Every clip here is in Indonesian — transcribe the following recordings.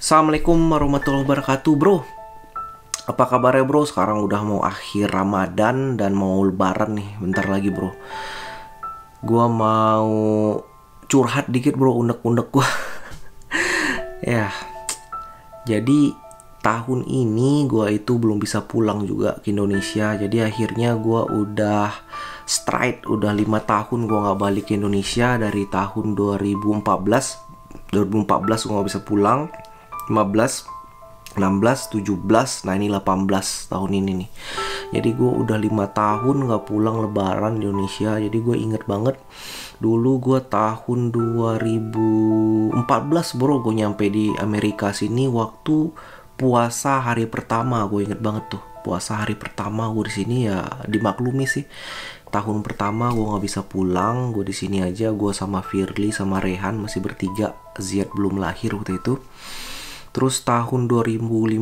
Assalamualaikum warahmatullahi wabarakatuh, bro. Apa kabarnya, bro? Sekarang udah mau akhir Ramadan dan mau Lebaran nih, bentar lagi, bro. Gua mau curhat dikit, bro, unek-unek gua. Ya, jadi tahun ini gua itu belum bisa pulang juga ke Indonesia. Jadi akhirnya gua udah straight, udah 5 tahun gua nggak balik ke Indonesia. Dari tahun 2014 gua nggak bisa pulang. 15, 16, 17, nah ini 18 tahun ini nih. Jadi gue udah 5 tahun gak pulang Lebaran di Indonesia. Jadi gue inget banget dulu gue tahun 2014, bro, gue nyampe di Amerika sini waktu puasa hari pertama. Gue inget banget tuh, puasa hari pertama gue di sini. Ya dimaklumi sih, tahun pertama gue nggak bisa pulang. Gue di sini aja, gue sama Firly sama Rehan masih bertiga. Ziad belum lahir waktu itu. Terus tahun 2015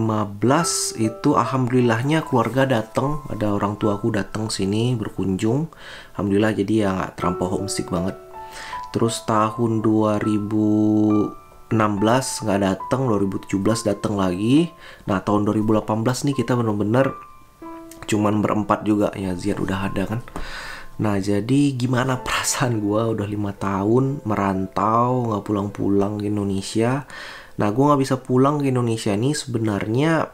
itu alhamdulillahnya keluarga datang, ada orang tua aku datang sini berkunjung. Alhamdulillah, jadi ya nggak terlampau homesick banget. Terus tahun 2016 nggak datang, 2017 datang lagi. Nah tahun 2018 nih kita bener-bener cuman berempat juga ya, Ziad udah ada kan. Nah jadi gimana perasaan gue udah 5 tahun merantau nggak pulang-pulang ke Indonesia. Nah gue nggak bisa pulang ke Indonesia nih sebenarnya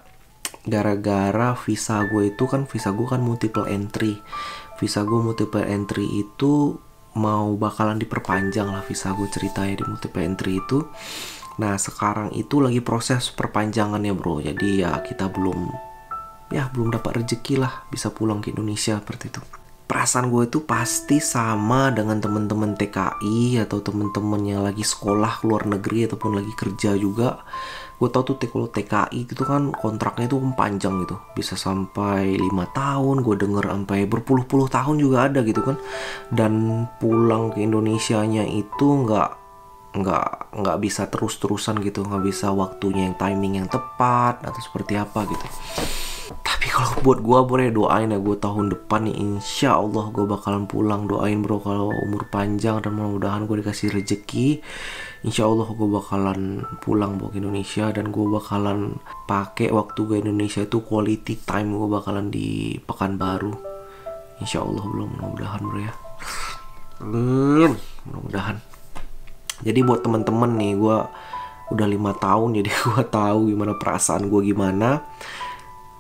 gara-gara visa gue itu kan, visa gue kan multiple entry. Visa gue multiple entry itu mau bakalan diperpanjang lah, visa gue ceritanya di multiple entry itu. Nah sekarang itu lagi proses perpanjangannya, bro. Jadi ya kita belum dapat rezeki lah bisa pulang ke Indonesia seperti itu. Perasaan gue itu pasti sama dengan temen-temen TKI atau temen-temen yang lagi sekolah ke luar negeri ataupun lagi kerja juga. Gue tau tuh kalau TKI itu kan kontraknya itu panjang gitu, bisa sampai 5 tahun. Gue denger sampai berpuluh-puluh tahun juga ada gitu kan. Dan pulang ke Indonesianya itu nggak bisa terus-terusan gitu, nggak bisa waktunya yang timing yang tepat atau seperti apa gitu. Tapi kalau buat gue, boleh doain ya, gue tahun depan nih insya Allah gue bakalan pulang. Doain, bro, kalau umur panjang dan mudah-mudahan gue dikasih rezeki. Insya Allah gue bakalan pulang ke Indonesia dan gue bakalan pakai waktu gue Indonesia itu quality time. Gue bakalan di Pekanbaru. Insya Allah, belum, mudah-mudahan, bro ya. Mudah-mudahan. Jadi buat temen-temen nih, gue udah 5 tahun jadi gue tahu gimana perasaan gue gimana.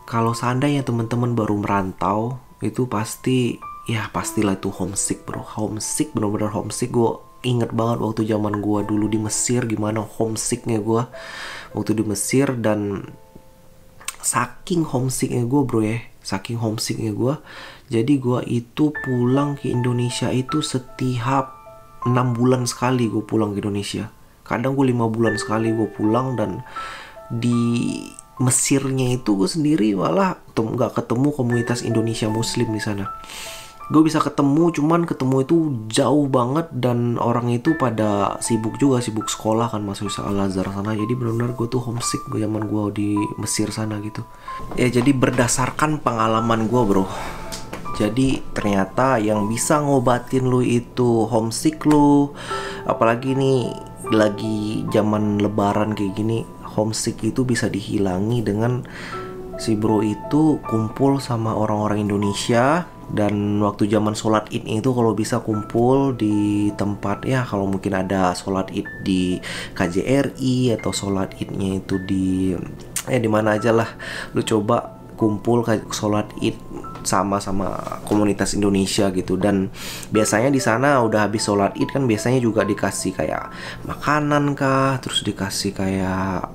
Kalau seandainya teman-teman baru merantau, itu pastilah itu homesick, bro. Homesick, bener-bener homesick. Gue inget banget waktu zaman gue dulu di Mesir, gimana homesicknya gue waktu di Mesir. Dan saking homesicknya gue, bro ya, saking homesicknya gue, jadi gue itu pulang ke Indonesia itu setiap 6 bulan sekali gue pulang ke Indonesia. Kadang gue 5 bulan sekali gue pulang. Dan di Mesirnya itu gue sendiri malah nggak ketemu komunitas Indonesia Muslim di sana. Gue bisa ketemu, cuman ketemu itu jauh banget dan orang itu pada sibuk juga, sibuk sekolah kan, masuk Al-Azhar sana. Jadi benar-benar gue tuh homesick gue zaman gue di Mesir sana gitu. Ya jadi berdasarkan pengalaman gue, bro. Jadi ternyata yang bisa ngobatin lu itu homesick lu, apalagi nih lagi zaman Lebaran kayak gini, homesick itu bisa dihilangi dengan si bro itu kumpul sama orang-orang Indonesia. Dan waktu zaman sholat id itu kalau bisa kumpul di tempat, ya kalau mungkin ada sholat id di KJRI atau sholat idnya itu di mana aja lah, lu coba kumpul sholat id sama komunitas Indonesia gitu. Dan biasanya di sana udah habis sholat id kan biasanya juga dikasih kayak makanan kah, terus dikasih kayak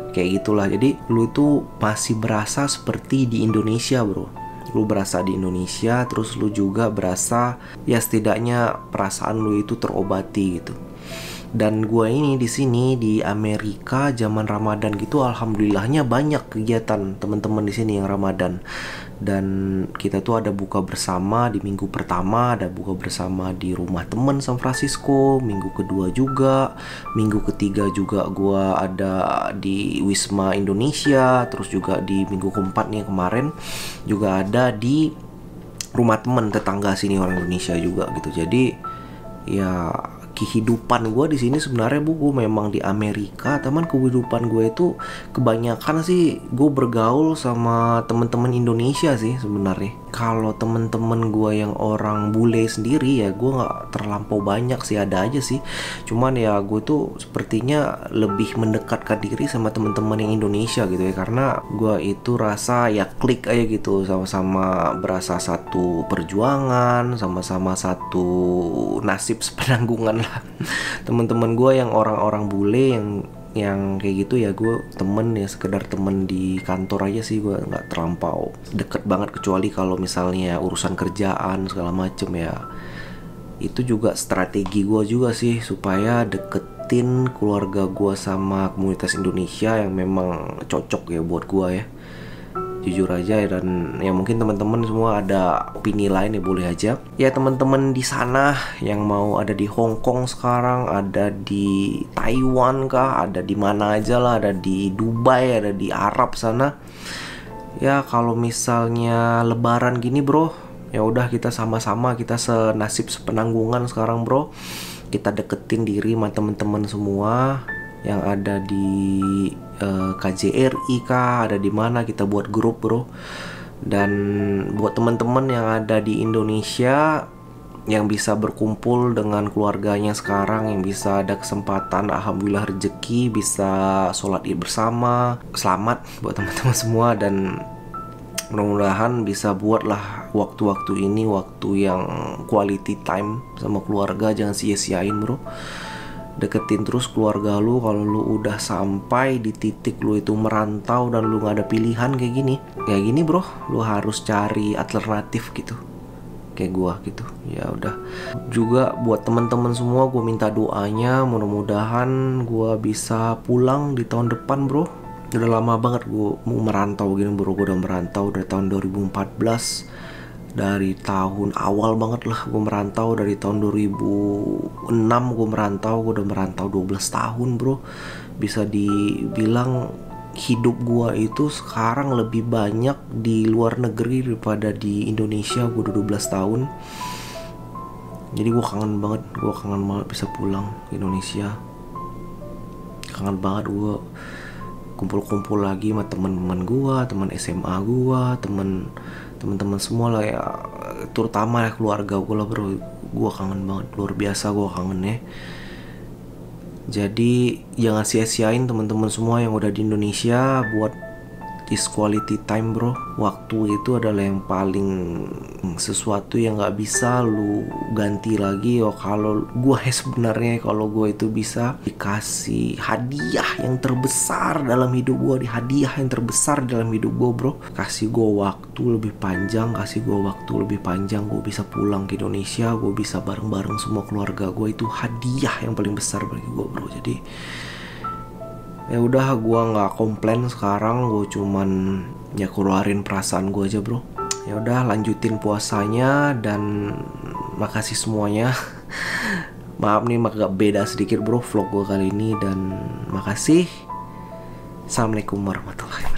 kayak gitulah. Jadi lu itu masih berasa seperti di Indonesia, bro. Lu berasa di Indonesia, terus lu juga berasa ya setidaknya perasaan lu itu terobati gitu. Dan gue ini di sini di Amerika zaman Ramadan gitu, alhamdulillahnya banyak kegiatan teman-teman di sini yang Ramadan. Dan kita tuh ada buka bersama di minggu pertama, ada buka bersama di rumah temen San Francisco. Minggu kedua juga, minggu ketiga juga gue ada di Wisma Indonesia. Terus juga di minggu keempat nih kemarin juga ada di rumah temen tetangga sini orang Indonesia juga gitu. Jadi ya kehidupan gue di sini sebenarnya gue memang di Amerika, teman. Kehidupan gue itu kebanyakan sih gue bergaul sama teman-teman Indonesia sih sebenarnya. Kalau teman-teman gue yang orang bule sendiri ya gue nggak terlampau banyak sih, ada aja sih. Cuman ya gue tuh sepertinya lebih mendekatkan diri sama teman-teman yang Indonesia gitu ya, karena gue itu rasa ya klik aja gitu, sama-sama berasa satu perjuangan, sama-sama satu nasib sepenanggungan lah. Teman-teman gue yang orang-orang bule yang kayak gitu ya gue temen ya, sekedar temen di kantor aja sih, gue nggak terlampau deket banget, kecuali kalau misalnya urusan kerjaan segala macem ya. Itu juga strategi gue juga sih supaya deketin keluarga gue sama komunitas Indonesia yang memang cocok ya buat gue ya, jujur aja ya. Dan ya mungkin teman-teman semua ada opini lain ya, boleh aja ya. Teman-teman di sana yang mau ada di Hong Kong sekarang, ada di Taiwan kah, ada di mana aja lah, ada di Dubai, ada di Arab sana ya. Kalau misalnya lebaran gini bro, ya udah kita sama-sama, kita senasib sepenanggungan sekarang bro. Kita deketin diri sama teman-teman semua yang ada di KJRI kah, ada di mana, kita buat grup bro. Dan buat teman-teman yang ada di Indonesia yang bisa berkumpul dengan keluarganya sekarang, yang bisa ada kesempatan, alhamdulillah rezeki bisa sholat id bersama, selamat buat teman-teman semua. Dan mudah-mudahan bisa buatlah waktu-waktu ini waktu yang quality time sama keluarga, jangan sia-siain bro. Deketin terus keluarga lu. Kalau lu udah sampai di titik lu itu merantau dan lu gak ada pilihan kayak gini bro, lu harus cari alternatif gitu, kayak gua gitu. Ya udah, juga buat teman-teman semua gua minta doanya, mudah-mudahan gua bisa pulang di tahun depan bro. Udah lama banget gua mau merantau gini bro, gua udah merantau dari tahun 2014. Dari tahun awal banget lah gue merantau, dari tahun 2006 gue merantau, gue udah merantau 12 tahun bro. Bisa dibilang hidup gue itu sekarang lebih banyak di luar negeri daripada di Indonesia. Gue udah 12 tahun. Jadi gue kangen banget bisa pulang ke Indonesia. Kangen banget gue kumpul-kumpul lagi sama teman-teman gue, teman SMA gue, teman-teman semua lah ya, terutama ya keluarga gue lah bro. Gue kangen banget, luar biasa gue kangen ya. Jadi jangan sia-siain teman-teman semua yang udah di Indonesia buat this quality time bro. Waktu itu adalah yang paling sesuatu yang gak bisa lu ganti lagi. Kalau gue sebenarnya, kalau gue itu bisa dikasih hadiah yang terbesar dalam hidup gue, bro, kasih gue waktu lebih panjang, gue bisa pulang ke Indonesia, gue bisa bareng-bareng semua keluarga gue, itu hadiah yang paling besar bagi gue bro. Jadi ya udah, gue nggak komplain sekarang, gue cuman ya keluarin perasaan gue aja bro. Ya udah, lanjutin puasanya dan makasih semuanya. Maaf nih agak beda sedikit bro vlog gue kali ini, dan makasih. Assalamualaikum warahmatullahi wabarakatuh.